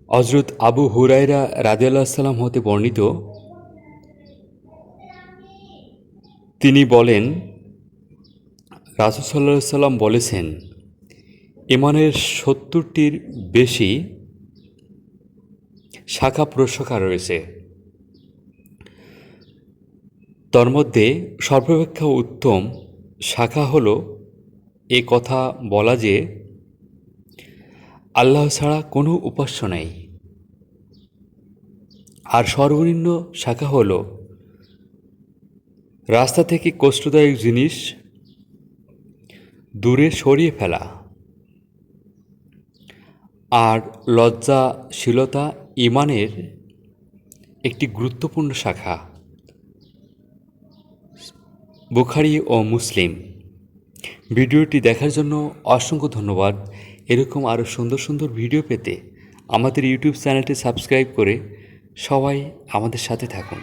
হযরত আবু হুরায়রা রাদিয়াল্লাহু সাল্লাম হতে বর্ণিত, তিনি বলেন, রাসূল সাল্লাল্লাহু আলাইহি সাল্লাম বলেছেন, ঈমানের ৭০টির বেশি শাখা প্রশাখা রয়েছে। তন্মধ্যে সর্বাপেক্ষা উত্তম শাখা হল এ কথা বলা যে আল্লাহ ছাড়া কোনো উপাস্য নেই। আর সর্বনিম্ন শাখা হল রাস্তা থেকে কষ্টদায়ক জিনিস দূরে সরিয়ে ফেলা। আর লজ্জাশীলতা ঈমানের একটি গুরুত্বপূর্ণ শাখা। বুখারী ও মুসলিম। ভিডিওটি দেখার জন্য অসংখ্য ধন্যবাদ। এরকম আরও সুন্দর সুন্দর ভিডিও পেতে আমাদের ইউটিউব চ্যানেলটি সাবস্ক্রাইব করে সবাই আমাদের সাথে থাকুন।